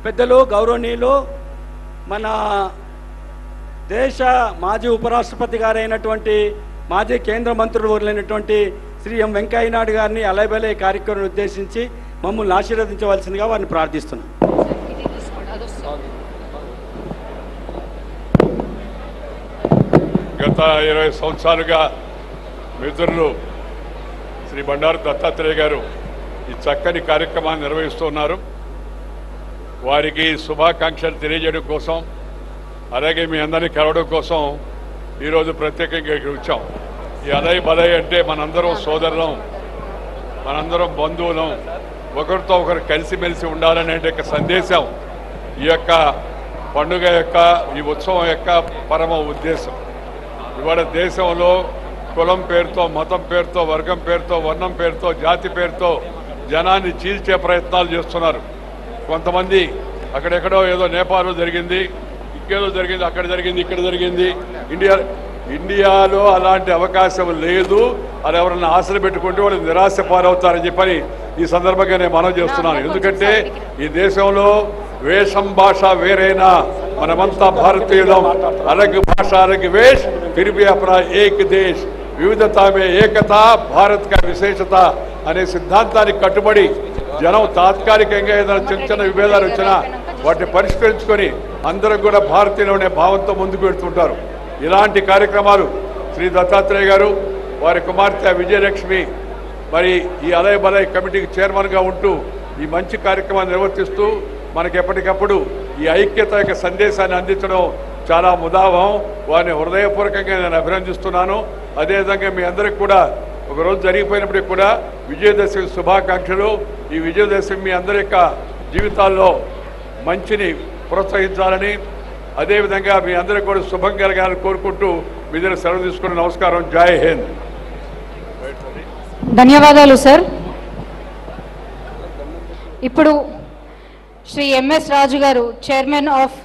పెద్దలు గౌరవనీయులు మన దేశ మాజీ ఉపరాష్ట్రపతి గారైనటువంటి మాజీ కేంద్ర మంత్రులు వర్లైనటువంటి శ్రీ ఎం వెంకయ్య నాయుడు గారిని అలైబలే కార్యక్రమాన్ని ఉద్దేశించి మమ్మల్ని ఆశీర్వదించవలసిందిగా వారిని ప్రార్థిస్తున్నాం. గత 20 సంవత్సరాలుగా మిత్రులు శ్రీ బండారు దత్తాత్రేయ గారు ఈ చక్కని కార్యక్రమాన్ని నిర్వహిస్తున్నారు. వారికి శుభాకాంక్షలు తెలియజేయడం కోసం, అలాగే మీ అందరినీ కలవడం కోసం ఈరోజు ప్రత్యేకంగా ఇక్కడికి వచ్చాం. ఈ అలయ్ బలయ్ అంటే మనందరం సోదరులం, మనందరం బంధువులం, ఒకరితో ఒకరు కలిసిమెలిసి ఉండాలనే సందేశం ఈ యొక్క పండుగ యొక్క, ఈ ఉత్సవం యొక్క పరమ ఉద్దేశం. ఇవాళ దేశంలో కులం పేరుతో, మతం పేరుతో, వర్గం పేరుతో, వర్ణం పేరుతో, జాతి పేరుతో జనాన్ని చీల్చే ప్రయత్నాలు చేస్తున్నారు. కొంతమంది అక్కడెక్కడో ఏదో నేపాల్లో జరిగింది, ఇంకేదో జరిగింది, అక్కడ జరిగింది, ఇక్కడ జరిగింది. ఇండియాలో అలాంటి అవకాశం లేదు. అది ఎవరన్నా ఆశలు పెట్టుకుంటే వాళ్ళు నిరాశ పాలవుతారని చెప్పని ఈ సందర్భంగా నేను మనవి చేస్తున్నాను. ఎందుకంటే ఈ దేశంలో వేషం భాష వేరైనా మనమంతా భారతీయులం. అలగ్ భాష అలగ్ వేష్ ఫిర్ భీ అప్నా ఏక్ దేశ్, వివిధతా మే ఏకత భారత్ కా విశేషత అనే సిద్ధాంతానికి కట్టుబడి జనం తాత్కాలికంగా ఏదైనా చిన్న చిన్న విభేదాలు వచ్చినా వాటిని పరిష్కరించుకొని అందరం కూడా భారతీయులు అనే భావంతో ముందుకు వెళ్తుంటారు. ఇలాంటి కార్యక్రమాలు శ్రీ దత్తాత్రేయ గారు, వారి కుమార్తె విజయలక్ష్మి మరి ఈ అలయ్ బలయ్ కమిటీకి చైర్మన్గా ఉంటూ ఈ మంచి కార్యక్రమాన్ని నిర్వర్తిస్తూ మనకి ఎప్పటికప్పుడు ఈ ఐక్యత యొక్క సందేశాన్ని అందించడం చాలా ముదావం. వారిని హృదయపూర్వకంగా నేను అభినందిస్తున్నాను. అదేవిధంగా మీ అందరికి కూడా ఒకరోజు జరిగిపోయినప్పటికీ కూడా విజయదశమి శుభాకాంక్షలు. ఈ విజయదశమి మీ అందరి యొక్క జీవితాల్లో మంచిని ప్రోత్సహించాలని, అదేవిధంగా మీ అందరికీ కూడా శుభం కలగాలని కోరుకుంటూ మీ దగ్గర సెలవు తీసుకుని నమస్కారం. జై హింద్. ధన్యవాదాలు సార్. ఇప్పుడు శ్రీ ఎంఎస్ రాజు గారు, చైర్మన్ ఆఫ్